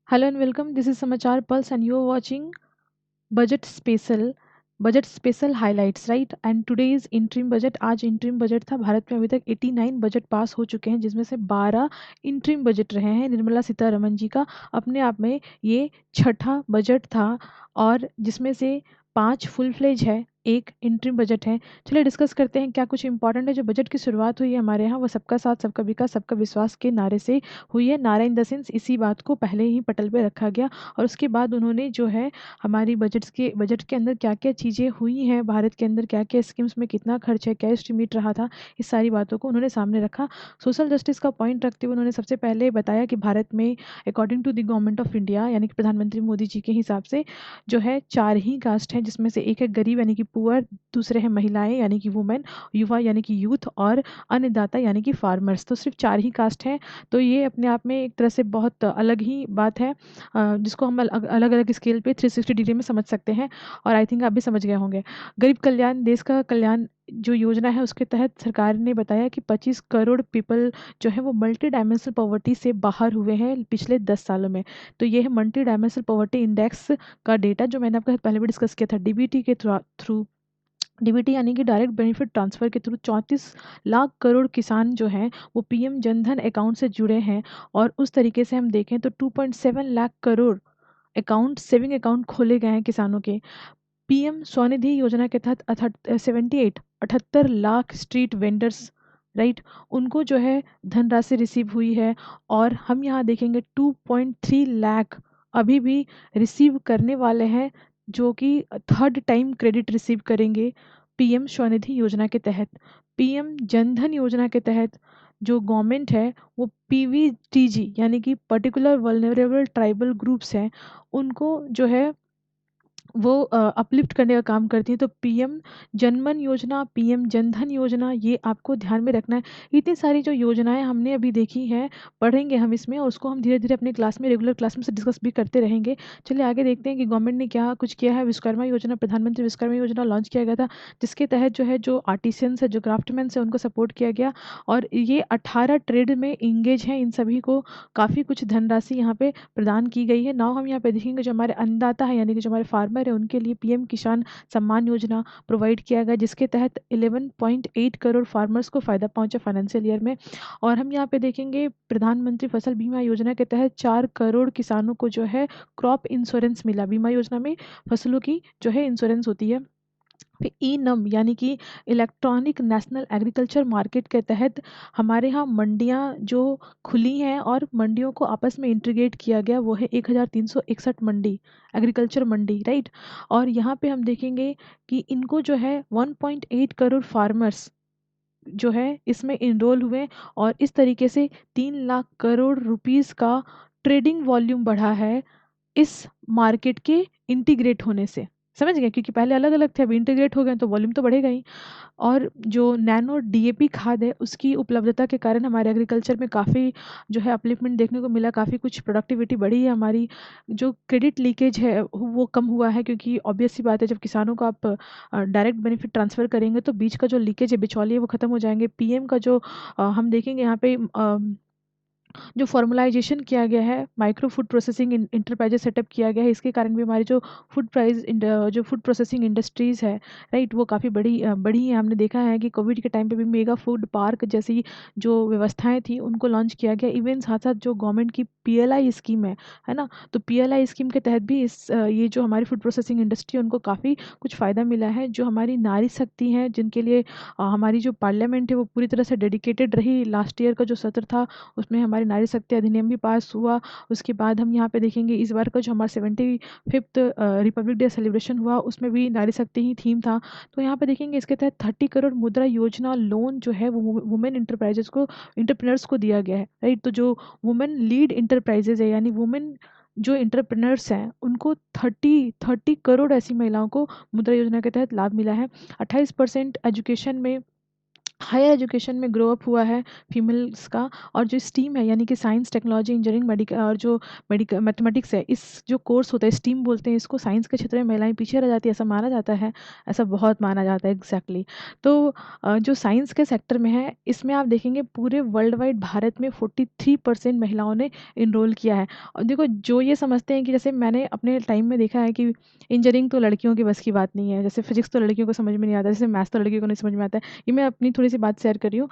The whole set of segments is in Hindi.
Hello and welcome. This is Samachar Pulse, and you're watching Budget Special. Budget special highlights right and today's interim budget. आज इंटरिम बजट था। भारत में अभी तक 89 बजट पास हो चुके हैं, जिसमें से 12 इंटरिम बजट रहे हैं निर्मला सीतारमन जी का। अपने आप में ये छठा बजट था और जिसमें से 5 फुल फ्लेज है, एक इंटरिम बजट है। चलिए डिस्कस करते हैं क्या कुछ इंपॉर्टेंट है। जो बजट की शुरुआत हुई है हमारे यहाँ, वो सबका साथ सबका विकास सबका विश्वास के नारे से हुई है। नारा इन द सेंस इसी बात को पहले ही पटल पे रखा गया और उसके बाद उन्होंने जो है हमारी बजट के अंदर क्या-क्या चीज़ें हुई हैं, भारत के अंदर क्या-क्या स्कीम्स में कितना खर्च है, क्या एस्टीमेट रहा था, इस सारी बातों को उन्होंने सामने रखा। सोशल जस्टिस का पॉइंट रखते हुए उन्होंने सबसे पहले बताया कि भारत में according to the government of India, यानी कि प्रधानमंत्री मोदी जी के हिसाब से जो है 4 ही कास्ट हैं, जिसमें से एक है गरीब यानी कि पुअर, दूसरे हैं महिलाएँ यानी कि वुमेन, युवा यानी कि यूथ और अन्नदाता यानी कि फार्मर्स। तो सिर्फ 4 ही कास्ट हैं। तो ये अपने आप में एक तरह से बहुत अलग ही बात है, जिसको हम अलग-अलग स्केल पे 360 डिग्री में समझ सकते हैं और आई थिंक आप भी समझ गए होंगे। गरीब कल्याण, देश का कल्याण जो योजना है उसके तहत सरकार ने बताया कि 25 करोड़ पीपल जो है वो मल्टी डायमेंशनल पॉवर्टी से बाहर हुए हैं पिछले 10 सालों में। तो ये है मल्टी डायमेंशनल पॉवर्टी इंडेक्स का डेटा, जो मैंने आपके साथ पहले भी डिस्कस किया था डीबीटी के थ्रू। डीबीटी यानी कि डायरेक्ट बेनिफिट ट्रांसफ़र के थ्रू 34 लाख करोड़ किसान जो हैं वो पीएम जनधन अकाउंट से जुड़े हैं और उस तरीके से हम देखें तो 2.7 lakh crore account, saving account खोले गए हैं किसानों के। पीएम स्वनिधि योजना के तहत 78 लाख स्ट्रीट वेंडर्स, राइट, उनको जो है धनराशि रिसीव हुई है और हम यहाँ देखेंगे 2.3 लाख अभी भी रिसीव करने वाले हैं, जो कि थर्ड टाइम क्रेडिट रिसीव करेंगे पीएम स्वनिधि योजना के तहत। पीएम जनधन योजना के तहत जो गवर्नमेंट है वो पीवीटीजी यानी कि पर्टिकुलर वल्नरेबल ट्राइबल ग्रुप्स हैं, उनको जो है वो अपलिफ्ट करने का काम करती हैं। तो पीएम जनमन योजना, पीएम जनधन योजना, ये आपको ध्यान में रखना है। इतनी सारी जो योजनाएँ हमने अभी देखी हैं, पढ़ेंगे हम इसमें और उसको हम धीरे-धीरे अपनी क्लास में, रेगुलर क्लास में से डिस्कस भी करते रहेंगे। चलिए आगे देखते हैं कि गवर्नमेंट ने क्या कुछ किया है। विश्वकर्मा योजना, प्रधानमंत्री विश्वकर्मा योजना लॉन्च किया गया था, जिसके तहत जो है जो आर्टिसन्स हैं, जो क्राफ्टमैन्स हैं, उनको सपोर्ट किया गया और ये 18 ट्रेड में एंगेज हैं। इन सभी को काफ़ी कुछ धनराशि यहाँ पे प्रदान की गई है। नाउ हम यहाँ पे देखेंगे जो हमारे अन्नदाता है यानी कि जो हमारे फार्मर है, उनके लिए पीएम किसान सम्मान योजना प्रोवाइड किया गया, जिसके तहत 11.8 करोड़ फार्मर्स को फ़ायदा पहुंचा फाइनेंशियल ईयर में। और हम यहाँ पे देखेंगे प्रधानमंत्री फसल बीमा योजना के तहत 4 करोड़ किसानों को जो है क्रॉप इंश्योरेंस मिला। बीमा योजना में फसलों की जो है इंश्योरेंस होती है। फिर ई नम यानी कि इलेक्ट्रॉनिक नेशनल एग्रीकल्चर मार्केट के तहत हमारे यहाँ मंडियाँ जो खुली हैं और मंडियों को आपस में इंटीग्रेट किया गया, वो है 1361 मंडी, एग्रीकल्चर मंडी, राइट। और यहाँ पे हम देखेंगे कि इनको जो है 1.8 करोड़ फार्मर्स जो है इसमें इनरोल हुए और इस तरीके से 3 लाख करोड़ रुपीस का ट्रेडिंग वॉल्यूम बढ़ा है इस मार्केट के इंटीग्रेट होने से। समझ गए? क्योंकि पहले अलग-अलग थे, अब इंटीग्रेट हो गए तो वॉल्यूम तो बढ़ेगा ही। और जो नैनो डीएपी खाद है, उसकी उपलब्धता के कारण हमारे एग्रीकल्चर में काफ़ी जो है अपलिफ्टमेंट देखने को मिला, काफ़ी कुछ प्रोडक्टिविटी बढ़ी है हमारी। जो क्रेडिट लीकेज है वो कम हुआ है, क्योंकि ऑब्वियस सी बात है, जब किसानों को आप डायरेक्ट बेनिफिट ट्रांसफ़र करेंगे तो बीच का जो लीकेज है, बिचौलिए, वो खत्म हो जाएँगे। पीएम का जो हम देखेंगे यहाँ पे जो फॉर्मलाइजेशन किया गया है, micro food processing enterprises setup किया गया है, इसके कारण भी हमारी जो फूड प्रोसेसिंग इंडस्ट्रीज़ है, राइट, वो काफ़ी बढ़ी है। हमने देखा है कि कोविड के टाइम पे भी मेगा फूड पार्क जैसी जो व्यवस्थाएं थी उनको लॉन्च किया गया। इवन साथ साथ जो गवर्नमेंट की पीएलआई स्कीम है ना, तो पीएलआई स्कीम के तहत भी ये जो हमारी फूड प्रोसेसिंग इंडस्ट्री है उनको काफ़ी कुछ फ़ायदा मिला है। जो हमारी नारी शक्ति हैं, जिनके लिए हमारी जो पार्लियामेंट है वो पूरी तरह से डेडिकेटेड रही। लास्ट ईयर का जो सत्र था उसमें हमारी नारी शक्ति अधिनियम भी पास हुआ। उसके बाद हम यहाँ पे देखेंगे इस बार का जो हमारा 75th रिपब्लिक डे सेलिब्रेशन हुआ, उसमें भी नारी शक्ति ही थीम था। तो यहाँ पे देखेंगे इसके तहत 30 करोड़ मुद्रा योजना लोन जो है वो वुमेन इंटरप्राइजेस को, एंटरप्रेन्योर्स को दिया गया है, राइट। तो जो वुमेन लीड इंटरप्राइजेज है, यानी वुमेन जो एंटरप्रेन्योर्स हैं, उनको 30 करोड़ ऐसी महिलाओं को मुद्रा योजना के तहत लाभ मिला है। 28% एजुकेशन में हायर एजुकेशन में ग्रो अप हुआ है फीमेल्स का। और जो स्टीम है यानी कि साइंस, टेक्नोलॉजी, इंजीनियरिंग, मेडिकल और जो मेडिकल मैथमेटिक्स है, इस जो कोर्स होता है स्टीम बोलते हैं इसको, साइंस के क्षेत्र में महिलाएं पीछे रह जाती है ऐसा माना जाता है। ऐसा बहुत माना जाता है एग्जैक्टली। तो जो साइंस के सेक्टर में है इसमें आप देखेंगे पूरे वर्ल्ड वाइड भारत में 43% महिलाओं ने इनरोल किया है। और देखो जो ये समझते हैं कि जैसे मैंने अपने टाइम में देखा है कि इंजीनियरिंग तो लड़कियों की बस की बात नहीं है, जैसे फिजिक्स तो लड़कियों को समझ में नहीं आता, जैसे मैथ्स तो लड़कियों को नहीं समझ में आता है। ये मैं अपनी थोड़ी-सी बात शेयर कर रही हूँ।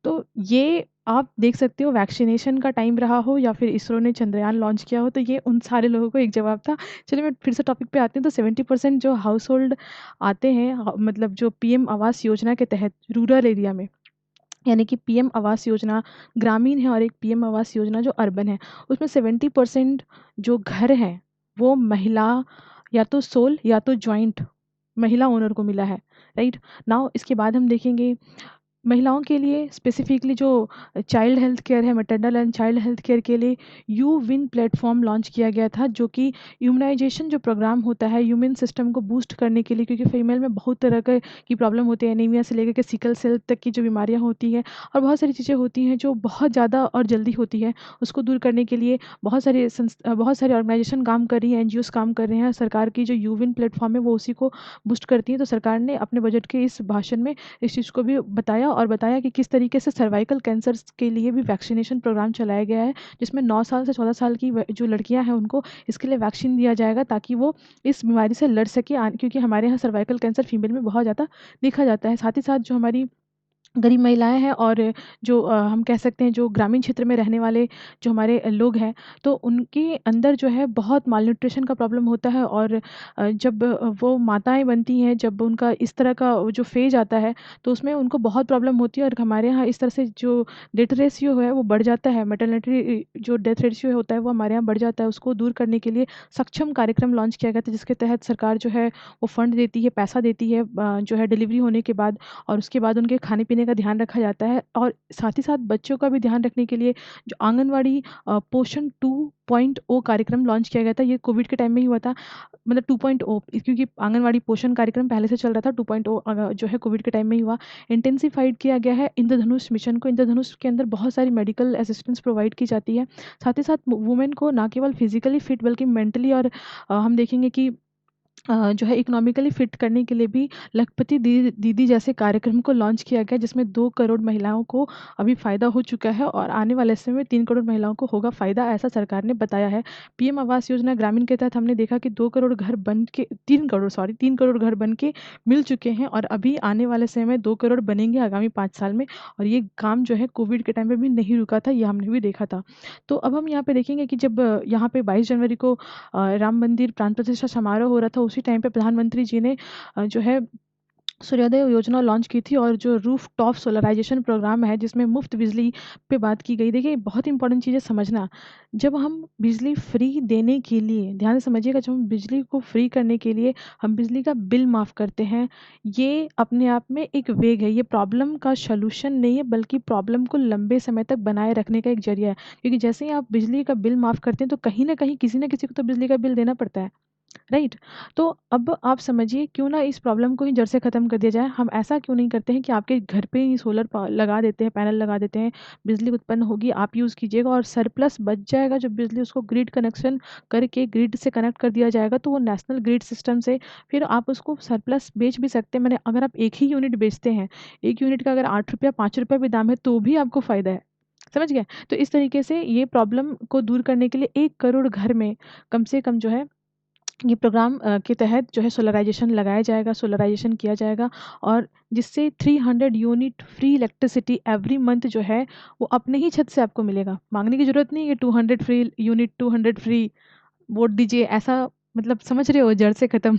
तो ये आप देख सकते हो वैक्सीनेशन का टाइम रहा हो या फिर इसरो ने चंद्रयान लॉन्च किया हो, तो ये उन सारे लोगों को एक जवाब था। चलिए मैं फिर से टॉपिक पे आती हूँ। तो 70% जो हाउसहोल्ड आते हैं मतलब जो पीएम आवास योजना के तहत रूरल एरिया में, यानी कि पीएम आवास योजना ग्रामीण है और एक पीएम आवास योजना जो अर्बन है, उसमें 70% जो घर हैं वो महिला या तो सोल या तो जॉइंट महिला ओनर को मिला है, राइट? नाउ इसके बाद हम देखेंगे महिलाओं के लिए स्पेसिफिकली जो चाइल्ड हेल्थ केयर है, maternal and child health care के लिए यू विन प्लेटफॉर्म लॉन्च किया गया था, जो कि इम्यूनाइजेशन जो प्रोग्राम होता है ह्यूमन सिस्टम को बूस्ट करने के लिए, क्योंकि फीमेल में बहुत तरह की प्रॉब्लम होती है, एनीमिया से लेकर के सिकल सेल तक की जो बीमारियां होती हैं और बहुत सारी चीज़ें होती हैं जो बहुत ज़्यादा और जल्दी होती है, उसको दूर करने के लिए बहुत सारे ऑर्गेनाइजेशन काम कर रही हैं, एनजीओज काम कर रहे हैं। सरकार की जो यू विन प्लेटफॉर्म है वो उसी को बूस्ट करती है। तो सरकार ने अपने बजट के इस भाषण में इस चीज़ को भी बताया और बताया कि किस तरीके से सर्वाइकल कैंसर्स के लिए भी वैक्सीनेशन प्रोग्राम चलाया गया है, जिसमें 9 साल से 14 साल की जो लड़कियां हैं उनको इसके लिए वैक्सीन दिया जाएगा ताकि वो इस बीमारी से लड़ सके, क्योंकि हमारे यहाँ सर्वाइकल कैंसर फीमेल में बहुत ज़्यादा देखा जाता है। साथ ही साथ जो हमारी गरीब महिलाएँ हैं और जो हम कह सकते हैं जो ग्रामीण क्षेत्र में रहने वाले जो हमारे लोग हैं, तो उनके अंदर जो है बहुत मालन्यूट्रिशन का प्रॉब्लम होता है। और जब वो माताएँ बनती हैं, जब उनका इस तरह का वो जो फ़ेज़ आता है, तो उसमें उनको बहुत प्रॉब्लम होती है। और हमारे यहाँ इस तरह से जो डेथ रेशियो है वो बढ़ जाता है, मैटरनिटी जो डेथ रेशियो होता है वो हमारे यहाँ बढ़ जाता है। उसको दूर करने के लिए सक्षम कार्यक्रम लॉन्च किया गया था, जिसके तहत सरकार जो है वो फंड देती है, पैसा देती है जो है डिलीवरी होने के बाद, और उसके बाद उनके खाने-पीने का ध्यान रखा जाता है। और साथ ही साथ बच्चों का भी ध्यान रखने के लिए जो आंगनवाड़ी पोषण 2.0 कार्यक्रम लॉन्च किया गया था। ये कोविड के टाइम में ही हुआ था, मतलब 2.0 क्योंकि आंगनवाड़ी पोषण कार्यक्रम पहले से चल रहा था। 2.0 जो है कोविड के टाइम में ही हुआ। इंटेंसिफाइड किया गया है इंद्रधनुष मिशन को। इंद्रधनुष के अंदर बहुत सारी मेडिकल असिस्टेंस प्रोवाइड की जाती है। साथ ही साथ वुमेन को ना केवल फिज़िकली फिट बल्कि मेंटली और हम देखेंगे कि जो है इकोनॉमिकली फिट करने के लिए भी लखपति दीदी जैसे कार्यक्रम को लॉन्च किया गया, जिसमें 2 करोड़ महिलाओं को अभी फ़ायदा हो चुका है और आने वाले समय में 3 करोड़ महिलाओं को होगा फ़ायदा, ऐसा सरकार ने बताया है। पीएम आवास योजना ग्रामीण के तहत हमने देखा कि 2 करोड़ घर बन के 3 करोड़ घर बन के मिल चुके हैं और अभी आने वाले समय में 2 करोड़ बनेंगे आगामी 5 साल में। और ये काम जो है कोविड के टाइम पे भी नहीं रुका था, ये हमने भी देखा था। तो अब हम यहाँ पे देखेंगे कि जब यहाँ पे 22 जनवरी को राम मंदिर प्राण प्रतिष्ठा समारोह हो रहा था, उसी टाइम पे प्रधानमंत्री जी ने जो है सूर्योदय योजना लॉन्च की थी और जो रूफटॉप सोलराइजेशन प्रोग्राम है जिसमें मुफ्त बिजली पे बात की गई। देखिए बहुत इंपॉर्टेंट चीज़ है समझना, जब हम बिजली फ्री देने के लिए, ध्यान से समझिएगा, जब हम बिजली को फ्री करने के लिए हम बिजली का बिल माफ़ करते हैं, ये अपने आप में एक वेग है। ये प्रॉब्लम का सॉल्यूशन नहीं है बल्कि प्रॉब्लम को लंबे समय तक बनाए रखने का एक ज़रिया है। क्योंकि जैसे ही आप बिजली का बिल माफ़ करते हैं तो कहीं न कहीं किसी न किसी को तो बिजली का बिल देना पड़ता है। राइट? तो अब आप समझिए क्यों ना इस प्रॉब्लम को ही जड़ से ख़त्म कर दिया जाए। हम ऐसा क्यों नहीं करते हैं कि आपके घर पे ही सोलर लगा देते हैं, पैनल लगा देते हैं, बिजली उत्पन्न होगी, आप यूज़ कीजिएगा और सरप्लस बच जाएगा जो बिजली, उसको ग्रिड कनेक्शन करके ग्रिड से कनेक्ट कर दिया जाएगा, तो वो नेशनल ग्रिड सिस्टम से फिर आप उसको सरप्लस बेच भी सकते हैं। अगर आप एक ही यूनिट बेचते हैं, एक यूनिट का अगर ₹8 ₹5 भी दाम है तो भी आपको फ़ायदा है। समझ गए? तो इस तरीके से ये प्रॉब्लम को दूर करने के लिए 1 करोड़ घर में कम से कम जो है ये प्रोग्राम के तहत जो है सोलराइज़ेशन लगाया जाएगा, सोलराइज़ेशन किया जाएगा और जिससे 300 unit free electricity every month जो है वो अपने ही छत से आपको मिलेगा। माँगने की ज़रूरत नहीं है, 200 फ्री यूनिट, 200 फ्री वोट दीजिए, ऐसा मतलब समझ रहे हो, जड़ से ख़त्म।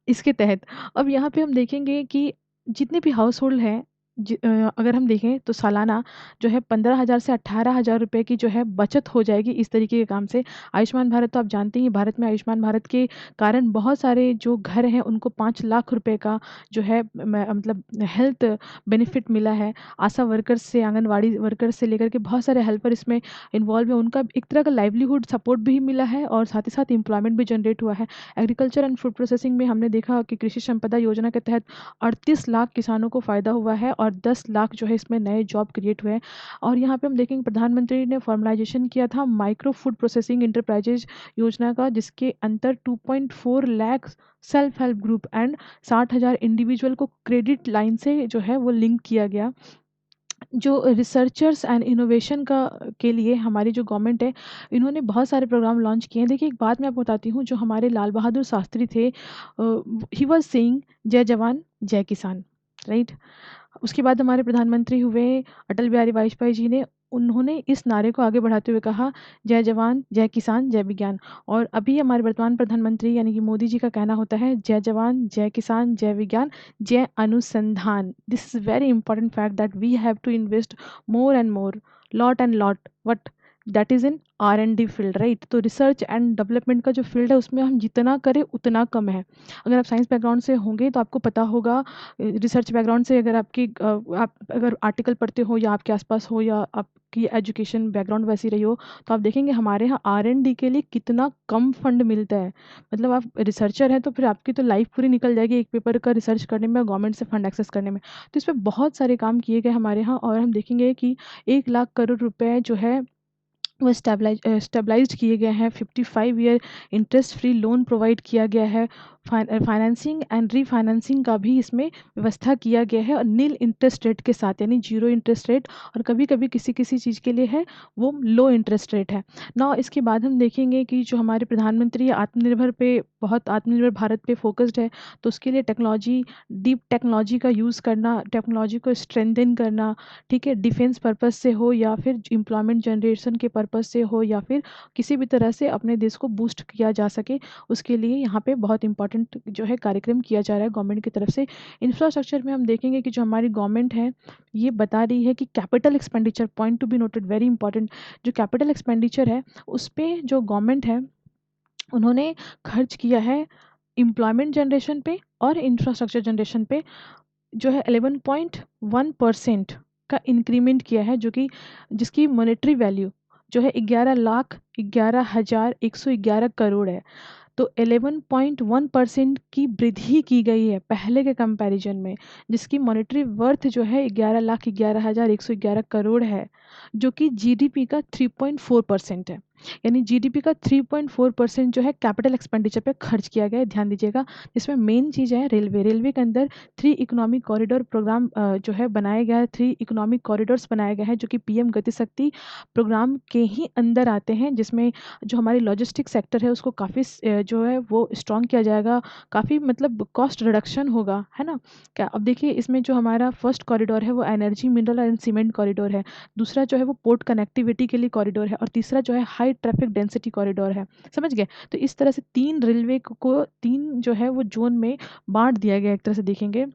इसके तहत अब यहाँ पे हम देखेंगे कि जितने भी हाउस होल्ड हैं, अगर हम देखें तो सालाना जो है 15,000 से 18,000 रुपए की जो है बचत हो जाएगी इस तरीके के काम से। आयुष्मान भारत तो आप जानते ही हैं, भारत में आयुष्मान भारत के कारण बहुत सारे जो घर हैं उनको 5 लाख रुपए का जो है मतलब हेल्थ बेनिफिट मिला है। आशा वर्कर्स से, आंगनवाड़ी वर्कर्स से लेकर के बहुत सारे हेल्पर इसमें इन्वॉल्व हैं, उनका एक तरह का लाइवलीहुड सपोर्ट भी मिला है और साथ ही साथ एम्प्लॉयमेंट भी जनरेट हुआ है। एग्रीकल्चर एंड फूड प्रोसेसिंग में हमने देखा कि कृषि संपदा योजना के तहत 38 लाख किसानों को फ़ायदा हुआ है और 10 लाख जो है इसमें नए जॉब क्रिएट हुए हैं। और यहाँ पे हम देखेंगे प्रधानमंत्री ने फॉर्मलाइजेशन किया था माइक्रो फूड प्रोसेसिंग इंटरप्राइजेज योजना का, जिसके अंतर 2.4 lakh self help group and 60,000 individual को क्रेडिट लाइन से जो है वो लिंक किया गया। जो रिसर्चर्स एंड इनोवेशन का के लिए हमारी जो गवर्नमेंट है, इन्होंने बहुत सारे प्रोग्राम लॉन्च किए हैं। देखिए एक बात मैं आपको बताती हूँ, जो हमारे लाल बहादुर शास्त्री थे, ही वाज सेइंग जय जवान जय किसान, राइट। उसके बाद हमारे प्रधानमंत्री हुए अटल बिहारी वाजपेयी जी ने, उन्होंने इस नारे को आगे बढ़ाते हुए कहा जय जवान जय किसान जय विज्ञान। और अभी हमारे वर्तमान प्रधानमंत्री यानी कि मोदी जी का कहना होता है जय जवान जय किसान जय विज्ञान जय अनुसंधान। This is very important fact that we have to invest more and more, lot and lot, what that is in R&D field, right. तो रिसर्च एंड डेवलपमेंट का जो फील्ड है उसमें हम जितना करें उतना कम है। अगर आप साइंस बैकग्राउंड से होंगे तो आपको पता होगा, रिसर्च बैकग्राउंड से अगर आप अगर आर्टिकल पढ़ते हो या आपके आसपास हो या आपकी एजुकेशन बैकग्राउंड वैसी रही हो, तो आप देखेंगे हमारे यहाँ R&D के लिए कितना कम फंड मिलता है। मतलब आप रिसर्चर हैं तो फिर आपकी तो लाइफ पूरी निकल जाएगी एक पेपर का रिसर्च करने में और गवर्नमेंट से फंड एक्सेस करने में। तो इस पर बहुत सारे काम किए गए हमारे यहाँ, और हम देखेंगे कि 1 लाख करोड़ रुपए जो है वो स्टेबलाइज्ड किए गए हैं। 55 year interest free loan provide किया गया है। फाइनेंसिंग एंड रीफाइनेंसिंग का भी इसमें व्यवस्था किया गया है, और नील इंटरेस्ट रेट के साथ, यानी जीरो इंटरेस्ट रेट, और कभी कभी किसी किसी चीज़ के लिए है वो लो इंटरेस्ट रेट है ना। इसके बाद हम देखेंगे कि जो हमारे प्रधानमंत्री आत्मनिर्भर पे, बहुत आत्मनिर्भर भारत पे फोकस्ड है। तो उसके लिए टेक्नोलॉजी, डीप टेक्नोलॉजी का यूज़ करना, टेक्नोलॉजी को स्ट्रेंथन करना, ठीक है, डिफेंस पर्पस से हो या फिर एम्प्लॉयमेंट जनरेशन के पर्पस से हो या फिर किसी भी तरह से अपने देश को बूस्ट किया जा सके, उसके लिए यहाँ पे बहुत इंपॉर्टेंट जो है कार्यक्रम किया जा रहा है गवर्नमेंट की तरफ से। इंफ्रास्ट्रक्चर में हम देखेंगे कि जो हमारी गवर्नमेंट है ये बता रही है कि capital expenditure, point to be noted, very important, जो कैपिटल एक्सपेंडिचर है उस पर जो गवर्नमेंट है उन्होंने खर्च किया है एम्प्लॉयमेंट जनरेशन पे और इंफ्रास्ट्रक्चर जनरेशन पे, जो है 11.1% का इंक्रीमेंट किया है, जो कि जिसकी मॉनेटरी वैल्यू जो है 11,11,111 करोड़ है। तो 11.1% की वृद्धि की गई है पहले के कंपैरिजन में, जिसकी मॉनेटरी वर्थ जो है 11,11,111 करोड़ है, जो कि जीडीपी का 3.4% है। यानी जीडीपी का 3.4% जो है कैपिटल एक्सपेंडिचर पे खर्च किया गया है। ध्यान दीजिएगा, इसमें मेन चीज़ है रेलवे। रेलवे के अंदर 3 इकोनॉमिक कॉरिडोर प्रोग्राम जो है बनाया गया है, 3 इकोनॉमिक कॉरिडोर्स बनाए गए हैं, जो कि पीएम गति शक्ति प्रोग्राम के ही अंदर आते हैं, जिसमें जो हमारी लॉजिस्टिक सेक्टर है उसको काफ़ी जो है वो स्ट्रॉन्ग किया जाएगा, काफ़ी मतलब कॉस्ट रिडक्शन होगा, है ना। क्या अब देखिए, इसमें जो हमारा फर्स्ट कॉरिडोर है वो energy, mineral and cement corridor है, दूसरा जो है वो पोर्ट कनेक्टिविटी के लिए कॉरिडोर है, और तीसरा जो है हाई ट्रैफिक डेंसिटी कॉरिडोर है। समझ गए। तो इस तरह से 3 रेलवे को 3 जो है वो जोन में बांट दिया गया एक तरह से देखेंगे।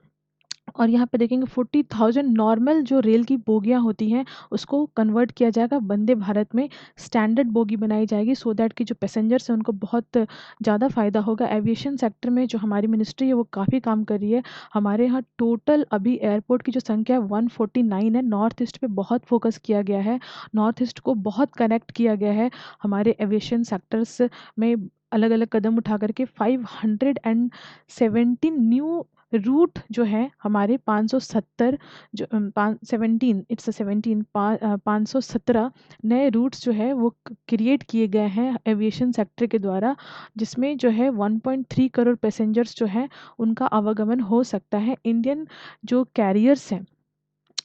और यहाँ पे देखेंगे 40,000 नॉर्मल जो रेल की बोगियाँ होती हैं उसको कन्वर्ट किया जाएगा वंदे भारत में, स्टैंडर्ड बोगी बनाई जाएगी, सो दैट कि जो पैसेंजर्स हैं उनको बहुत ज़्यादा फ़ायदा होगा। एविएशन सेक्टर में जो हमारी मिनिस्ट्री है वो काफ़ी काम कर रही है। हमारे यहाँ टोटल अभी एयरपोर्ट की जो संख्या है 149 है। नॉर्थ ईस्ट पे बहुत फोकस किया गया है, नॉर्थ ईस्ट को बहुत कनेक्ट किया गया है हमारे एविएशन सेक्टर्स में। अलग अलग कदम उठा करके 517 न्यू रूट जो है हमारे 517 जो 17 इट्स 17 517 नए रूट्स जो है वो क्रिएट किए गए हैं एविएशन सेक्टर के द्वारा, जिसमें जो है 1.3 करोड़ पैसेंजर्स जो है उनका आवागमन हो सकता है। इंडियन जो कैरियर्स हैं,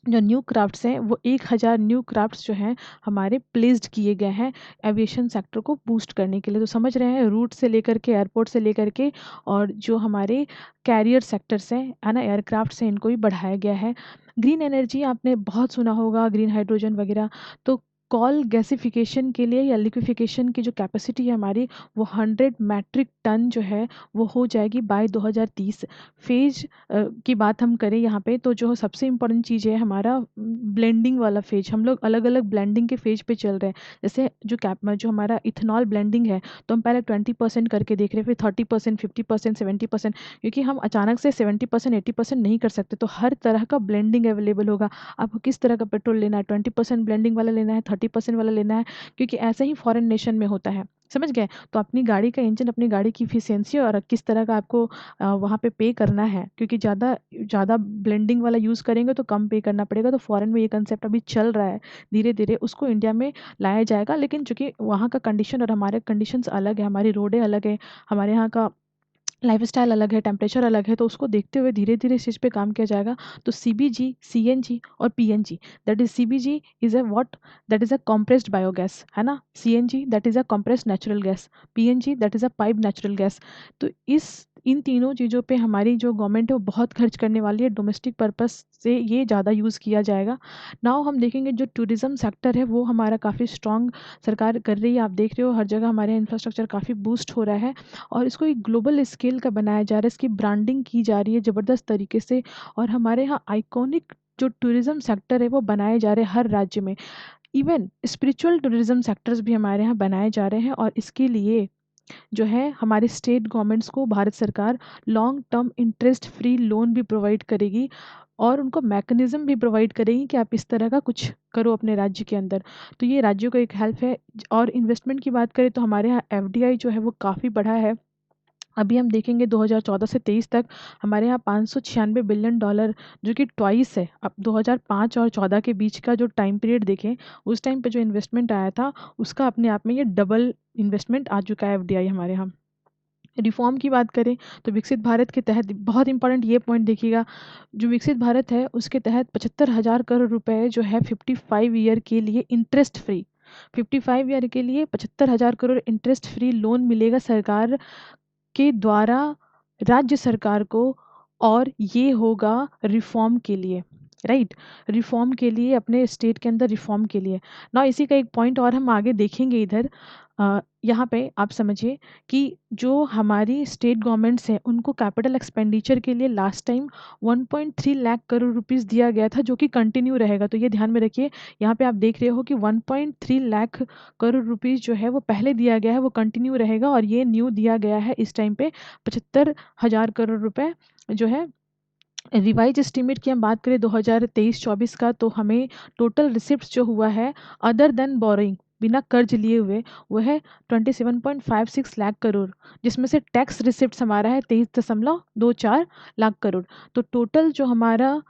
जो न्यू क्राफ्ट्स हैं, वो 1,000 न्यू क्राफ्ट्स जो हैं हमारे प्लेस्ड किए गए हैं एविएशन सेक्टर को बूस्ट करने के लिए। तो समझ रहे हैं, रूट से लेकर के, एयरपोर्ट से लेकर के, और जो हमारे कैरियर सेक्टर्स हैं, है ना, एयरक्राफ्ट्स हैं, इनको भी बढ़ाया गया है। ग्रीन एनर्जी आपने बहुत सुना होगा, ग्रीन हाइड्रोजन वगैरह। तो कॉल गैसिफिकेशन के लिए या लिक्विफिकेशन की जो कैपेसिटी है हमारी, वो 100 मैट्रिक टन जो है वो हो जाएगी बाय 2030। फेज की बात हम करें यहाँ पे, तो जो सबसे इम्पोर्टेंट चीज़ है हमारा ब्लेंडिंग वाला फेज। हम लोग अलग अलग ब्लेंडिंग के फेज पे चल रहे हैं। जैसे जो हमारा इथेनॉल ब्लेंडिंग है, तो हम पहले 20% करके देख रहे हैं, फिर 30%, 50%, 70%, क्योंकि हम अचानक से 70%, 80% नहीं कर सकते। तो हर तरह का ब्लेंडिंग अवेलेबल होगा। आपको किस तरह का पेट्रोल लेना है, 20% ब्लेंडिंग वाला लेना है, 30% वाला लेना है, क्योंकि ऐसे ही फॉरेन नेशन में होता है। समझ गए? तो अपनी गाड़ी का इंजन, अपनी गाड़ी की एफिशिएंसी और किस तरह का आपको वहाँ पे करना है, क्योंकि ज़्यादा ज़्यादा ब्लेंडिंग वाला यूज़ करेंगे तो कम पे करना पड़ेगा। तो फ़ॉरेन में ये कंसेप्ट अभी चल रहा है, धीरे-धीरे उसको इंडिया में लाया जाएगा। लेकिन चूँकि वहाँ का कंडीशन और हमारे कंडीशंस अलग है, हमारी रोडें अलग है, हमारे यहाँ का लाइफ़स्टाइल अलग है, टेम्परेचर अलग है, तो उसको देखते हुए धीरे-धीरे इस चीज़ पे काम किया जाएगा। तो सीबीजी, सीएनजी और PNG, that is CBG is a what? That is a compressed biogas, है ना? CNG that is a compressed natural gas, PNG that is a piped natural gas. तो इन तीनों चीज़ों पे हमारी जो गवर्नमेंट है वो बहुत खर्च करने वाली है, डोमेस्टिक पर्पज़ से ये ज़्यादा यूज़ किया जाएगा। नाउ हम देखेंगे जो टूरिज़्म सेक्टर है वो हमारा काफ़ी स्ट्रॉन्ग सरकार कर रही है। आप देख रहे हो हर जगह हमारे इंफ्रास्ट्रक्चर काफ़ी बूस्ट हो रहा है और इसको एक ग्लोबल स्केल का बनाया जा रहा है, इसकी ब्रांडिंग की जा रही है ज़बरदस्त तरीके से और हमारे यहाँ आइकॉनिक जो टूरिज़्म सेक्टर है वो बनाए जा रहे हैं हर राज्य में। इवन स्पिरिचुअल टूरिज़्म सेक्टर्स भी हमारे यहाँ बनाए जा रहे हैं और इसके लिए जो है हमारे स्टेट गवर्नमेंट्स को भारत सरकार long term interest free loan भी प्रोवाइड करेगी और उनको मैकेनिज़्म भी प्रोवाइड करेगी कि आप इस तरह का कुछ करो अपने राज्य के अंदर। तो ये राज्यों को एक हेल्प है और इन्वेस्टमेंट की बात करें तो हमारे यहाँ एफडीआई जो है वो काफ़ी बढ़ा है। अभी हम देखेंगे 2014 से 23 तक हमारे यहाँ $596 बिलियन जो कि ट्वाइस है। अब 2005 और 14 के बीच का जो टाइम पीरियड देखें, उस टाइम पे जो इन्वेस्टमेंट आया था, उसका अपने आप में ये डबल इन्वेस्टमेंट आ चुका है एफडीआई हमारे यहाँ। रिफॉर्म की बात करें तो विकसित भारत के तहत बहुत इंपॉर्टेंट ये पॉइंट देखिएगा, जो विकसित भारत है उसके तहत 75,000 करोड़ रुपए जो है 55 ईयर के लिए इंटरेस्ट फ्री, 55 ईयर के लिए 75,000 करोड़ इंटरेस्ट फ्री लोन मिलेगा सरकार के द्वारा राज्य सरकार को और ये होगा रिफॉर्म के लिए, राइट? रिफॉर्म के लिए, अपने स्टेट के अंदर रिफॉर्म के लिए। ना इसी का एक पॉइंट और हम आगे देखेंगे इधर। यहाँ पे आप समझिए कि जो हमारी स्टेट गवर्नमेंट्स हैं उनको कैपिटल एक्सपेंडिचर के लिए last time 1.3 lakh crore rupees दिया गया था जो कि कंटिन्यू रहेगा। तो ये ध्यान में रखिए, यहाँ पे आप देख रहे हो कि 1.3 लाख करोड़ रुपीस जो है वो पहले दिया गया है, वो कंटिन्यू रहेगा और ये न्यू दिया गया है इस टाइम पे 75,000 करोड़ रुपए जो है। रिवाइज एस्टीमेट की हम बात करें 2023-24 का, तो हमें टोटल रिसिप्ट्स जो हुआ है अदर देन बोरोइंग, बिना कर्ज लिए हुए, वो है 27.56 लाख करोड़, जिसमें से टैक्स रिसिप्ट्स हमारा है 23.24 लाख करोड़। तो टोटल जो हमारा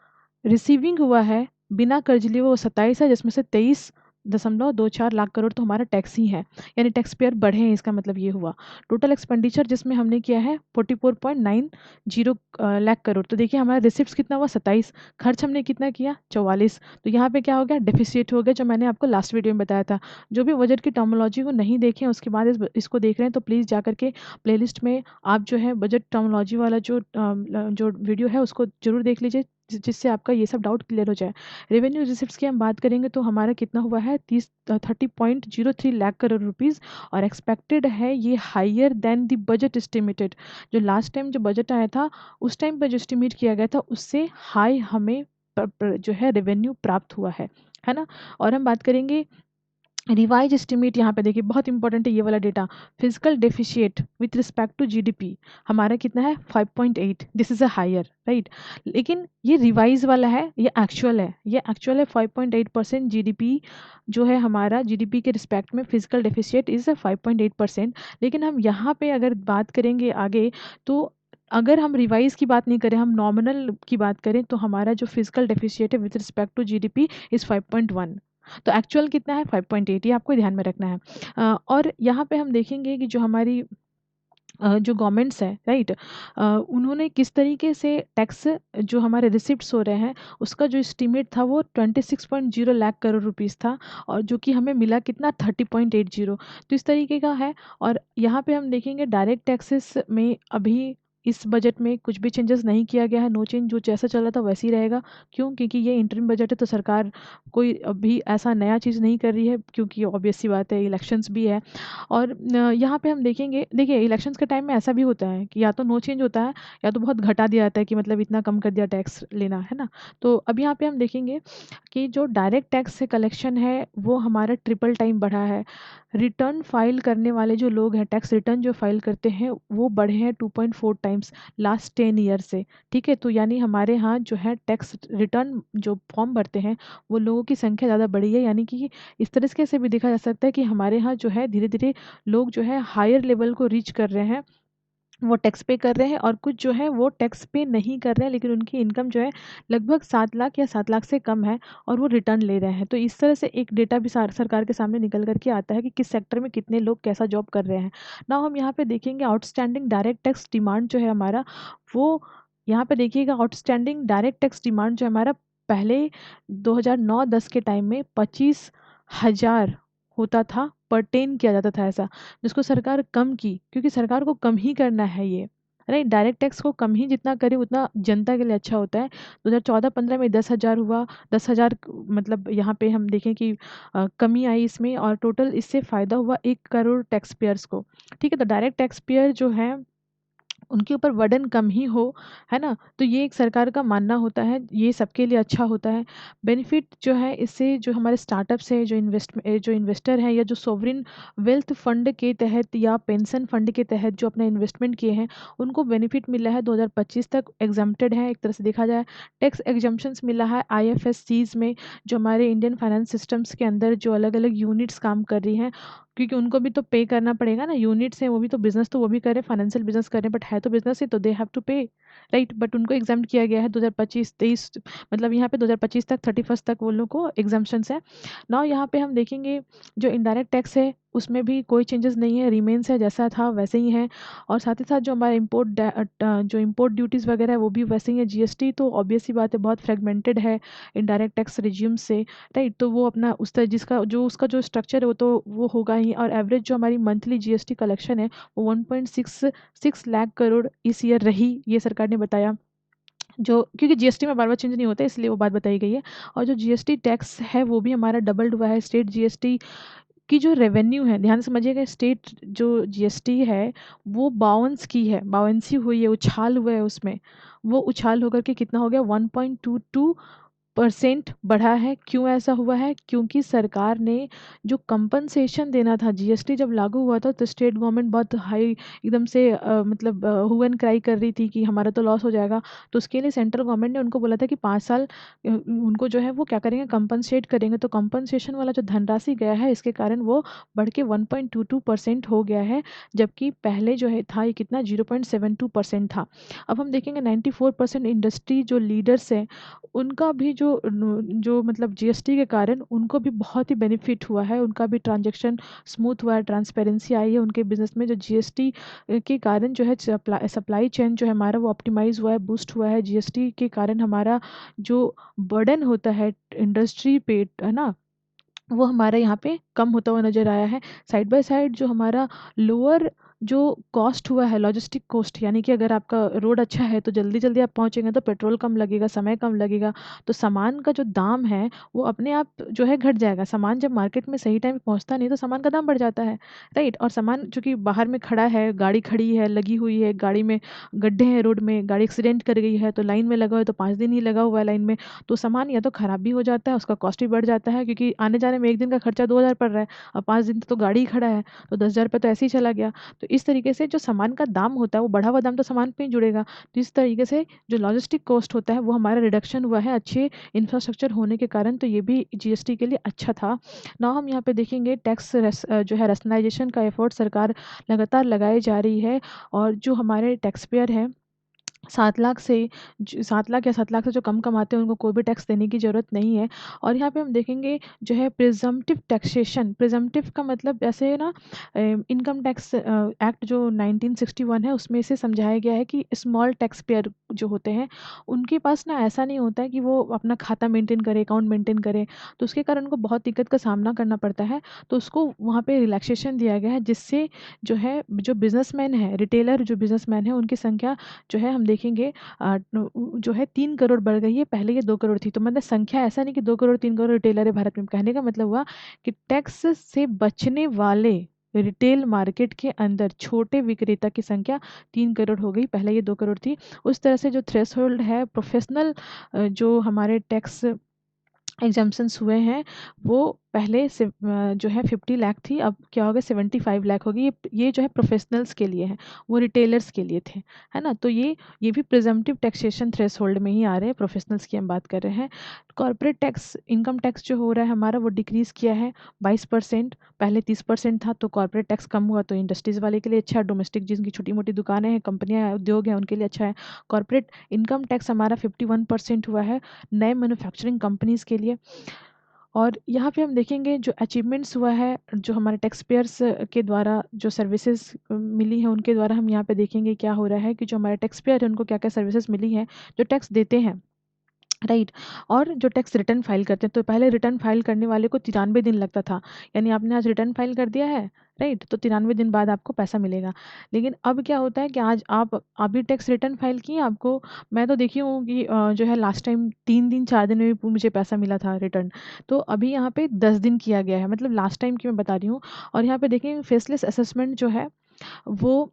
रिसीविंग हुआ है बिना कर्ज लिए वो 27 है, जिसमें से 23.24 लाख करोड़ तो हमारा टैक्स ही है, यानी टैक्स पेयर बढ़े हैं, इसका मतलब ये हुआ। टोटल एक्सपेंडिचर जिसमें हमने किया है 44.90 लाख करोड़। तो देखिए हमारा रिसिप्ट कितना हुआ 27, खर्च हमने कितना किया 44। तो यहाँ पे क्या हो गया, डेफिसिट हो गया, जो मैंने आपको लास्ट वीडियो में बताया था। जो भी बजट की टर्मोलॉजी को नहीं देखें उसके बाद इसको देख रहे हैं तो प्लीज़ जा करके प्लेलिस्ट में आप जो है बजट टर्मोलॉजी वाला जो वीडियो है उसको जरूर देख लीजिए, जिससे आपका ये सब डाउट क्लियर हो जाए। रेवेन्यू रिसिप्ट्स की हम बात करेंगे तो हमारा कितना हुआ है 30.03 लाख करोड़ रुपीज़ और एक्सपेक्टेड है ये higher than the budget estimated. जो लास्ट टाइम जो बजट आया था उस टाइम पर जो एस्टिमेट किया गया था उससे हाई हमें जो है रेवेन्यू प्राप्त हुआ है ना। और हम बात करेंगे रिवाइज एस्टिमेट, यहाँ पे देखिए बहुत इंपॉर्टेंट है ये वाला data. Fiscal deficit with respect to GDP हमारा कितना है 5.8, this is a higher, right. लेकिन ये रिवाइज वाला है, ये एक्चुअल है 5.8% जीडीपी जो है हमारा, जीडीपी के रिस्पेक्ट में फिजिकल डेफिशिएट इज़ 5.8%। लेकिन हम यहाँ पे अगर बात करेंगे आगे, तो अगर हम रिवाइज की बात नहीं करें, हम नॉमिनल की बात करें, तो हमारा जो फिजिकल डेफिशिएट है with respect to GDP is 5.1। तो एक्चुअल कितना है 5.8, ये आपको ध्यान में रखना है। और यहाँ पे हम देखेंगे कि जो हमारी जो गवर्नमेंट्स है, राइट, उन्होंने किस तरीके से टैक्स जो हमारे रिसिप्ट्स हो रहे हैं उसका जो एस्टीमेट था वो 26.0 लाख करोड़ रुपीस था और जो कि हमें मिला कितना 30.80। तो इस तरीके का है। और यहाँ पे हम देखेंगे डायरेक्ट टैक्सेस में अभी इस बजट में कुछ भी चेंजेस नहीं किया गया है, नो चेंज, जो जैसा चल रहा था वैसे ही रहेगा। क्यों? क्योंकि ये इंटरिम बजट है तो सरकार कोई अभी ऐसा नया चीज़ नहीं कर रही है, क्योंकि ऑब्वियस सी बात है इलेक्शंस भी है। और यहाँ पे हम देखेंगे, देखिए इलेक्शंस के टाइम में ऐसा भी होता है कि या तो नो चेंज होता है या तो बहुत घटा दिया जाता है कि मतलब इतना कम कर दिया टैक्स लेना, है ना। तो अब यहाँ पे हम देखेंगे कि जो डायरेक्ट टैक्स से कलेक्शन है वो हमारा ट्रिपल टाइम बढ़ा है। रिटर्न फाइल करने वाले जो लोग हैं, टैक्स रिटर्न जो फाइल करते हैं वो बढ़े हैं 2.4 टाइम टाइम्स लास्ट 10 ईयर से, ठीक है। तो यानी हमारे यहाँ जो है टैक्स रिटर्न जो फॉर्म भरते हैं वो लोगों की संख्या ज़्यादा बढ़ी है, यानी कि इस तरीके से भी देखा जा सकता है कि हमारे यहाँ जो है धीरे धीरे लोग जो है हायर लेवल को रीच कर रहे हैं, वो टैक्स पे कर रहे हैं, और कुछ जो है वो टैक्स पे नहीं कर रहे हैं लेकिन उनकी इनकम जो है लगभग 7 लाख या 7 लाख से कम है और वो रिटर्न ले रहे हैं। तो इस तरह से एक डेटा भी सरकार के सामने निकल कर के आता है कि किस सेक्टर में कितने लोग कैसा जॉब कर रहे हैं। ना हम यहाँ पे देखेंगे आउटस्टैंडिंग डायरेक्ट टैक्स डिमांड जो है हमारा, वो यहाँ पे देखिएगा आउटस्टैंडिंग डायरेक्ट टैक्स डिमांड जो हमारा पहले 2009-10 के टाइम में 25,000 होता था, पर्टेन किया जाता था ऐसा, जिसको सरकार कम की, क्योंकि सरकार को कम ही करना है ये, राइट। डायरेक्ट टैक्स को कम ही जितना करे उतना जनता के लिए अच्छा होता है। 2014-15 में 10,000 हुआ, 10,000 मतलब यहाँ पे हम देखें कि कमी आई इसमें, और टोटल इससे फ़ायदा हुआ 1 करोड़ टैक्स पेयर्स को, ठीक है। तो डायरेक्ट टैक्स पेयर जो है उनके ऊपर बर्डन कम ही हो, है ना। तो ये एक सरकार का मानना होता है, ये सबके लिए अच्छा होता है। बेनिफिट जो है इससे जो हमारे स्टार्टअप्स है, जो इन्वेस्टर हैं, या जो सोवरिन वेल्थ फंड के तहत या पेंशन फंड के तहत जो अपना इन्वेस्टमेंट किए हैं, उनको बेनिफिट मिला है। 2025 तक एग्जम्प्टेड है, एक तरह से देखा जाए टैक्स एग्जम्पशंस मिला है IFSCs में, जो हमारे इंडियन फाइनेंस सिस्टम्स के अंदर जो अलग अलग यूनिट्स काम कर रही हैं, क्योंकि उनको भी तो पे करना पड़ेगा ना, यूनिट्स हैं वो भी तो बिजनेस, तो वो भी करें, फाइनेंशियल बिजनेस करें, बट है तो बिजनेस ही, तो दे हैव टू पे, राइट। बट उनको एग्जाम किया गया है 2025-23, मतलब यहाँ पे 2025 तक 31 तक वो लोग को एग्जाम्पशंस है। नाउ यहाँ पे हम देखेंगे जो इनडायरेक्ट टैक्स है उसमें भी कोई चेंजेस नहीं है, रिमेन्स है जैसा था वैसे ही है। और साथ ही साथ जो हमारा जो इम्पोर्ट ड्यूटीज़ वगैरह है वो भी वैसे ही है। GST तो ऑब्वियस सी बात है बहुत फ्रेगमेंटेड है इनडायरेक्ट टैक्स रिज्यूम से, राइट। तो वो अपना उस तरह जिसका जो उसका जो स्ट्रक्चर है वो होगा ही। और एवरेज जो हमारी मंथली GST कलेक्शन है वो 1.66 लाख करोड़ इस ईयर रही, ये सरकार ने बताया। जो क्योंकि GST में बार बार चेंज नहीं होता है इसलिए वो बात बताई गई है। और जो GST टैक्स है वो भी हमारा डबल्ड हुआ है। स्टेट GST की जो रेवेन्यू है, ध्यान से समझिएगा, स्टेट जो GST है वो बाउंस की है, बाउंसी हुई है, उछाल हुआ है उसमें। वो उछाल होकर के कितना हो गया, 1.22% बढ़ा है। क्यों ऐसा हुआ है, क्योंकि सरकार ने जो कंपनसेशन देना था, GST जब लागू हुआ था तो स्टेट गवर्नमेंट बहुत हाई एकदम से मतलब हु एंड क्राई कर रही थी कि हमारा तो लॉस हो जाएगा। तो उसके लिए सेंट्रल गवर्नमेंट ने उनको बोला था कि 5 साल उनको जो है वो क्या करेंगे, कंपनसेट करेंगे। तो कंपनसेशन वाला जो धनराशि गया है इसके कारण वो बढ़ के 1.22% हो गया है, जबकि पहले जो है था ये कितना, 0.72% था। अब हम देखेंगे 94% इंडस्ट्री जो लीडर्स हैं उनका भी जो मतलब GST के कारण उनको भी बहुत ही बेनिफिट हुआ है, उनका भी ट्रांजैक्शन स्मूथ हुआ है, ट्रांसपेरेंसी आई है उनके बिजनेस में। जो GST के कारण जो है सप्लाई चेन जो है हमारा वो ऑप्टिमाइज हुआ है, बूस्ट हुआ है। GST के कारण हमारा जो बर्डन होता है इंडस्ट्री पे, है ना, वो हमारे यहाँ पे कम होता हुआ नज़र आया है। साइड बाय साइड जो हमारा लोअर जो कॉस्ट हुआ है, लॉजिस्टिक कॉस्ट, यानी कि अगर आपका रोड अच्छा है तो जल्दी जल्दी आप पहुँचेंगे तो पेट्रोल कम लगेगा, समय कम लगेगा, तो सामान का जो दाम है वो अपने आप जो है घट जाएगा। सामान जब मार्केट में सही टाइम पे पहुँचता नहीं तो सामान का दाम बढ़ जाता है, राइट। और सामान चूँकि बाहर में खड़ा है, गाड़ी खड़ी है, लगी हुई है, गाड़ी में गड्ढे हैं, रोड में गाड़ी एक्सीडेंट कर गई है, तो लाइन में लगा हुआ है, तो 5 दिन ही लगा हुआ है लाइन में, तो सामान या तो ख़राब भी हो जाता है, उसका कॉस्ट भी बढ़ जाता है, क्योंकि आने जाने में एक दिन का खर्चा 2,000 पड़ रहा है, और 5 दिन तो गाड़ी ही खड़ा है, तो 10,000 रुपये तो ऐसे ही चला गया। तो इस तरीके से जो सामान का दाम होता है वो बढ़ा हुआ दाम तो सामान पे ही जुड़ेगा। तो इस तरीके से जो लॉजिस्टिक कॉस्ट होता है वो हमारा रिडक्शन हुआ है अच्छे इंफ्रास्ट्रक्चर होने के कारण, तो ये भी GST के लिए अच्छा था। ना हम यहाँ पे देखेंगे टैक्स जो है रैशनलाइजेशन का एफर्ट सरकार लगातार लगाई जा रही है, और जो हमारे टैक्स पेयर हैं 7 लाख से 7 लाख या 7 लाख से जो कम कमाते हैं उनको कोई भी टैक्स देने की ज़रूरत नहीं है। और यहाँ पे हम देखेंगे जो है प्रिजम्पटिव टैक्सेशन, प्रिजम्पटिव का मतलब ऐसे ना, इनकम टैक्स एक्ट जो 1961 है उसमें से समझाया गया है कि स्मॉल टैक्स पेयर जो होते हैं उनके पास ना ऐसा नहीं होता है कि वो अपना खाता मेंटेन करे, अकाउंट मेंटेन करे, तो उसके कारण उनको बहुत दिक्कत का सामना करना पड़ता है। तो उसको वहाँ पे रिलैक्सेशन दिया गया है, जिससे जो है जो बिजनेसमैन है, रिटेलर जो बिजनेसमैन है उनकी संख्या जो है हम देखेंगे जो है 3 करोड़ बढ़ गई है, पहले ये 2 करोड़ थी। तो मतलब संख्या ऐसा नहीं कि 2 करोड़ 3 करोड़ रिटेलर है भारत में, कहने का मतलब हुआ कि टैक्स से बचने वाले रिटेल मार्केट के अंदर छोटे विक्रेता की संख्या 3 करोड़ हो गई, पहले ये 2 करोड़ थी। उस तरह से जो थ्रेशोल्ड है प्रोफेशनल जो हमारे टैक्स एग्जाम्पशंस हुए हैं वो पहले जो है 50 लाख थी, अब क्या होगा 75 लाख होगी। ये जो है प्रोफेशनल्स के लिए है, वो रिटेलर्स के लिए थे, है ना। तो ये भी प्रिजम्पटिव टैक्सेशन थ्रेशोल्ड में ही आ रहे हैं, प्रोफेशनल्स की हम बात कर रहे हैं। कॉर्पोरेट टैक्स, इनकम टैक्स जो हो रहा है हमारा वो डिक्रीज़ किया है 22%, पहले 30% था। तो कॉर्पोरेट टैक्स कम हुआ तो इंडस्ट्रीज़ वाले के लिए अच्छा है, डोमेस्टिक जिनकी छोटी मोटी दुकानें हैं, कंपनियां हैं, उद्योग हैं, उनके लिए अच्छा है। कॉर्पोरेट इनकम टैक्स हमारा 51% हुआ है नए मैन्युफैक्चरिंग कंपनीज़ के लिए। और यहाँ पे हम देखेंगे जो अचीवमेंट्स हुआ है, जो हमारे टैक्स पेयर्स के द्वारा जो सर्विसेज मिली हैं उनके द्वारा, हम यहाँ पे देखेंगे क्या हो रहा है कि जो हमारे टैक्स पेयर हैं उनको क्या क्या सर्विसेज मिली हैं जो टैक्स देते हैं, राइट। और जो टैक्स रिटर्न फाइल करते हैं, तो पहले रिटर्न फाइल करने वाले को 93 दिन लगता था, यानी आपने आज रिटर्न फाइल कर दिया है, राइट, तो 93 दिन बाद आपको पैसा मिलेगा। लेकिन अब क्या होता है कि आज आप अभी टैक्स रिटर्न फाइल किए, आपको, मैं तो देखी हूँ कि जो है लास्ट टाइम 3 दिन 4 दिन में भी मुझे पैसा मिला था रिटर्न। तो अभी यहाँ पे 10 दिन किया गया है, मतलब लास्ट टाइम की मैं बता रही हूँ। और यहाँ पे देखें फेसलेस असेसमेंट जो है वो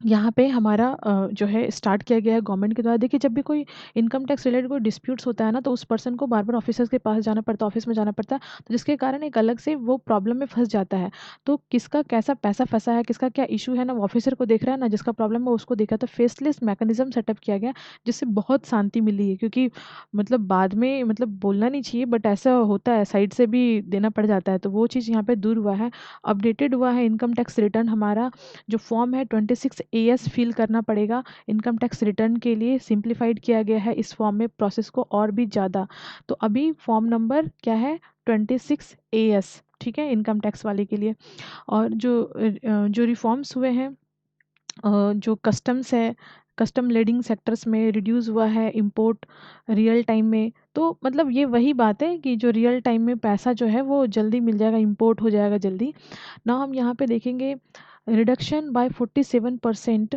यहाँ पे हमारा जो है स्टार्ट किया गया है गवर्नमेंट के द्वारा। देखिए जब भी कोई इनकम टैक्स रिलेटेड कोई डिस्प्यूट्स होता है ना, तो उस पर्सन को बार बार ऑफिसर्स के पास जाना पड़ता है, ऑफिस में जाना पड़ता है, तो जिसके कारण एक अलग से वो प्रॉब्लम में फंस जाता है। तो किसका कैसा पैसा फंसा है, किसका क्या इशू है ना, वो ऑफिसर को देख रहा है ना, जिसका प्रॉब्लम है उसको देखा। तो फेसलेस मैकेनिज्म सेटअप किया गया जिससे बहुत शांति मिली है, क्योंकि मतलब बाद में मतलब बोलना नहीं चाहिए बट ऐसा होता है, साइड से भी देना पड़ जाता है। तो वो चीज़ यहाँ पे दूर हुआ है, अपडेटेड हुआ है इनकम टैक्स रिटर्न हमारा। जो फॉर्म है 26 AS फिल करना पड़ेगा इनकम टैक्स रिटर्न के लिए, सिंप्लीफाइड किया गया है इस फॉर्म में प्रोसेस को और भी ज़्यादा। तो अभी फॉर्म नंबर क्या है 26 AS, ठीक है, इनकम टैक्स वाले के लिए। और जो रिफॉर्म्स हुए हैं, जो कस्टम्स है, कस्टम लेडिंग सेक्टर्स में रिड्यूस हुआ है इंपोर्ट रियल टाइम में। तो मतलब ये वही बात है कि जो रियल टाइम में पैसा जो है वो जल्दी मिल जाएगा, इंपोर्ट हो जाएगा जल्दी ना। हम यहाँ पे देखेंगे रिडक्शन बाय 47%।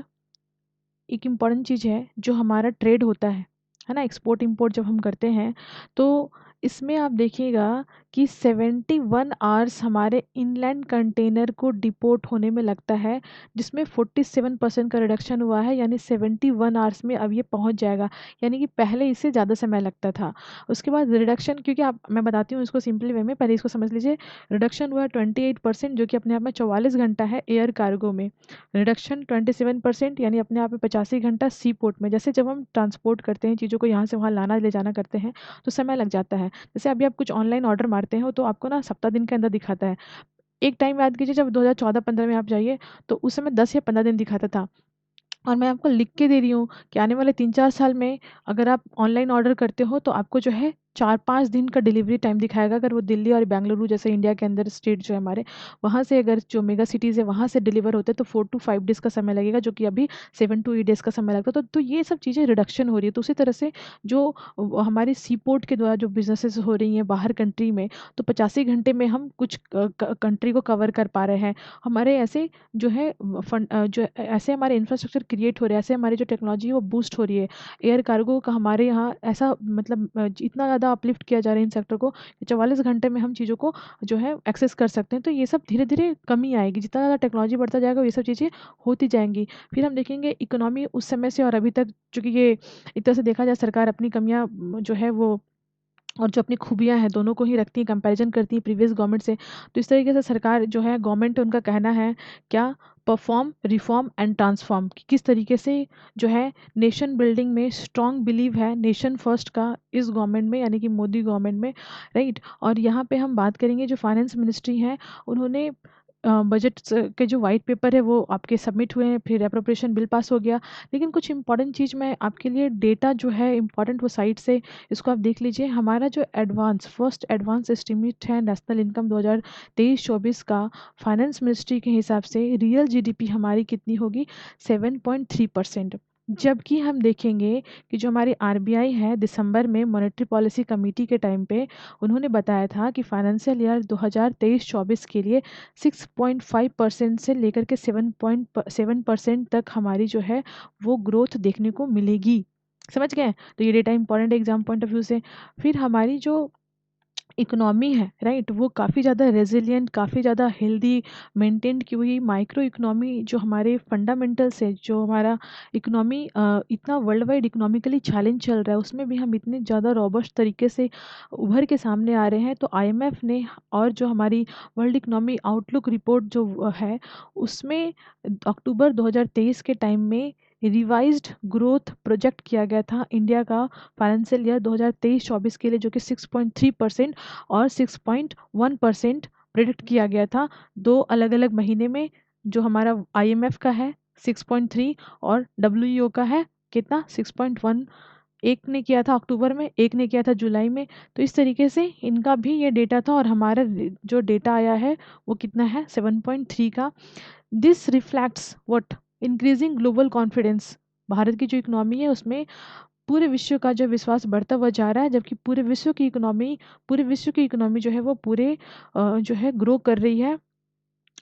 एक इम्पॉर्टेंट चीज़ है जो हमारा ट्रेड होता है ना, एक्सपोर्ट इंपोर्ट जब हम करते हैं तो इसमें आप देखिएगा कि 71 आवर्स हमारे इनलैंड कंटेनर को डिपोर्ट होने में लगता है, जिसमें 47% का रिडक्शन हुआ है, यानी 71 आवर्स में अब ये पहुंच जाएगा। यानी कि पहले इससे ज़्यादा समय लगता था। उसके बाद रिडक्शन, क्योंकि आप, मैं बताती हूँ इसको सिंपली वे में, पहले इसको समझ लीजिए। रिडक्शन हुआ 28%, जो कि अपने आप में 44 घंटा है एयर कार्गो में। रिडक्शन 27%, यानी अपने आप में 85 घंटा सी पोर्ट में। जैसे जब हम ट्रांसपोर्ट करते हैं चीज़ों को, यहाँ से वहाँ लाना ले जाना करते हैं, तो समय लग जाता है। जैसे अभी आप कुछ ऑनलाइन ऑर्डर मारते हो तो आपको ना सप्ताह दिन के अंदर दिखाता है। एक टाइम याद कीजिए जब 2014-15 में आप जाइए, तो उस समय 10 या 15 दिन दिखाता था। और मैं आपको लिख के दे रही हूँ कि आने वाले 3-4 साल में अगर आप ऑनलाइन ऑर्डर करते हो तो आपको जो है 4-5 दिन का डिलीवरी टाइम दिखाएगा। अगर वो दिल्ली और बेंगलुरु जैसे इंडिया के अंदर स्टेट जो है हमारे, वहाँ से अगर जो मेगा सिटीज़ है वहाँ से डिलीवर होते हैं तो 4 to 5 डेज़ का समय लगेगा, जो कि अभी 7 to 8 डेज़ का समय लगता है। तो ये सब चीज़ें रिडक्शन हो रही है। तो उसी तरह से जो हमारे सी पोर्ट के द्वारा जो बिज़नेसेस हो रही हैं बाहर कंट्री में, तो 85 घंटे में हम कुछ कंट्री को कवर कर पा रहे हैं। हमारे ऐसे जो है जो ऐसे हमारे इंफ्रास्ट्रक्चर क्रिएट हो रहे हैं, ऐसे हमारी जो टेक्नोलॉजी है वो बूस्ट हो रही है। एयर कार्गो का हमारे यहाँ ऐसा मतलब इतना ज़्यादा अपलिफ्ट किया जा रहा है इन सेक्टर को कि 44 घंटे में हम चीज़ों को जो है एक्सेस कर सकते हैं। तो ये सब धीरे धीरे कमी आएगी, जितना ज़्यादा टेक्नोलॉजी बढ़ता जाएगा ये सब चीज़ें होती जाएंगी। फिर हम देखेंगे इकोनॉमी उस समय से और अभी तक, चूँकि ये एक तरह से देखा जाए सरकार अपनी कमियाँ जो है वो और जो अपनी खूबियाँ हैं दोनों को ही रखती हैं, कंपैरिजन करती हैं प्रीवियस गवर्नमेंट से। तो इस तरीके से सरकार जो है गवर्नमेंट, उनका कहना है क्या, परफॉर्म रिफॉर्म एंड ट्रांसफॉर्म, कि किस तरीके से जो है नेशन बिल्डिंग में स्ट्रॉन्ग बिलीव है नेशन फर्स्ट का इस गवर्नमेंट में, यानी कि मोदी गवर्नमेंट में, राइट। और यहाँ पे हम बात करेंगे जो फाइनेंस मिनिस्ट्री है, उन्होंने बजट के जो वाइट पेपर है वो आपके सबमिट हुए हैं, फिर अप्रोप्रिएशन बिल पास हो गया। लेकिन कुछ इंपॉर्टेंट चीज़ मैं आपके लिए, डेटा जो है इंपॉर्टेंट वो साइट से, इसको आप देख लीजिए। हमारा जो फर्स्ट एडवांस एस्टीमेट है नेशनल इनकम 2023-24 का, फाइनेंस मिनिस्ट्री के हिसाब से रियल जीडीपी हमारी कितनी होगी, 7.3%। जबकि हम देखेंगे कि जो हमारी आरबीआई है, दिसंबर में मॉनेटरी पॉलिसी कमेटी के टाइम पे उन्होंने बताया था कि फाइनेंशियल ईयर 2023-24 के लिए 6.5% से लेकर के 7.7% तक हमारी जो है वो ग्रोथ देखने को मिलेगी। समझ गए? तो ये डेटा इंपॉर्टेंट है एग्जाम पॉइंट ऑफ व्यू से। फिर हमारी जो इकोनॉमी है, राइट, वो काफ़ी ज़्यादा रेजिलिएंट, काफ़ी ज़्यादा हेल्दी मेंटेन की हुई माइक्रो इकोनॉमी, जो हमारे फंडामेंटल्स है, जो हमारा इकोनॉमी इतना वर्ल्ड वाइड इकोनॉमिकली चैलेंज चल रहा है, उसमें भी हम इतने ज़्यादा रॉबस्ट तरीके से उभर के सामने आ रहे हैं। तो आईएमएफ ने, और जो हमारी वर्ल्ड इकोनॉमी आउटलुक रिपोर्ट जो है, उसमें अक्टूबर 2023 के टाइम में रिवाइज्ड ग्रोथ प्रोजेक्ट किया गया था इंडिया का फाइनेंशियल ईयर 2023-24 के लिए, जो कि 6.3% और 6.1% प्रिडिक्ट किया गया था, दो अलग अलग महीने में। जो हमारा आईएमएफ का है 6.3 और डब्ल्यूईओ का है कितना 6.1। एक ने किया था अक्टूबर में, एक ने किया था जुलाई में। तो इस तरीके से इनका भी ये डेटा था, और हमारा जो डेटा आया है वो कितना है 7.3 का। This reflects what, increasing global confidence. Bharat की जो इकोनॉमी है उसमें पूरे विश्व का जो विश्वास बढ़ता हुआ जा रहा है, जबकि पूरे विश्व की इकोनॉमी जो है वो पूरे जो है ग्रो कर रही है,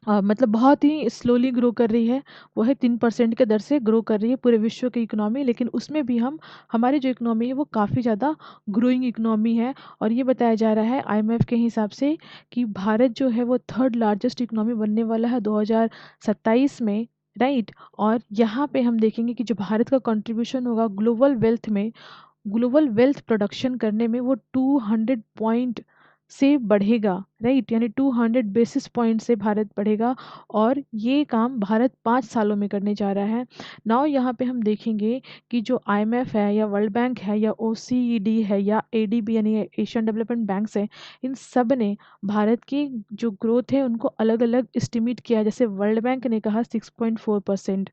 मतलब बहुत ही स्लोली ग्रो कर रही है। वो है 3% के दर से ग्रो कर रही है पूरे विश्व की इकोनॉमी, लेकिन उसमें भी हमारी जो इकोनॉमी है वो काफ़ी ज़्यादा ग्रोइंग इकोनॉमी है। और ये बताया जा रहा है आईएमएफ के हिसाब से कि भारत जो है वो थर्ड लार्जेस्ट इकोनॉमी बनने वाला है 2027 में, राइट। और यहाँ पे हम देखेंगे कि जो भारत का कंट्रीब्यूशन होगा ग्लोबल वेल्थ प्रोडक्शन करने में, वो 200 पॉइंट से बढ़ेगा, राइट, यानी 200 बेसिस पॉइंट से भारत बढ़ेगा। और ये काम भारत 5 सालों में करने जा रहा है। नाउ यहाँ पे हम देखेंगे कि जो आईएमएफ है या वर्ल्ड बैंक है या ओसीईडी है या एडीबी यानी एशियन डेवलपमेंट बैंक्स है, इन सब ने भारत की जो ग्रोथ है उनको अलग अलग एस्टिमेट किया है। जैसे वर्ल्ड बैंक ने कहा 6.4%,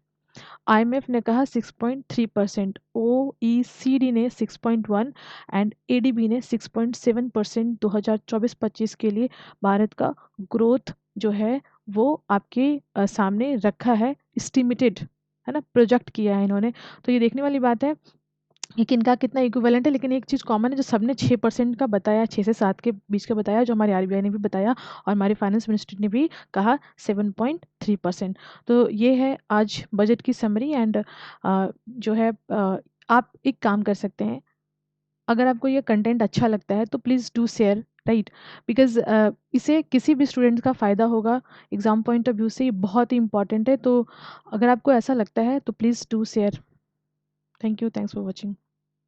आईएमएफ ने कहा 6.3%, ओईसीडी ने 6.1 एंड एडीबी ने 6.7% 2024-25 के लिए भारत का ग्रोथ जो है वो आपके सामने रखा है, एस्टिमेटेड है ना, प्रोजेक्ट किया है इन्होंने। तो ये देखने वाली बात है कि किनका कितना इक्विवेलेंट है। लेकिन एक चीज़ कॉमन है, जो सबने 6% का बताया, 6 से 7 के बीच का बताया, जो हमारे आरबीआई ने भी बताया और हमारे फाइनेंस मिनिस्ट्री ने भी कहा 7.3%। तो ये है आज बजट की समरी। एंड जो है आप एक काम कर सकते हैं, अगर आपको ये कंटेंट अच्छा लगता है तो please do share, right, because इसे किसी भी स्टूडेंट का फ़ायदा होगा। एग्ज़ाम पॉइंट ऑफ व्यू से ये बहुत ही इंपॉर्टेंट है। तो अगर आपको ऐसा लगता है तो please do share. Thank you, thanks for watching.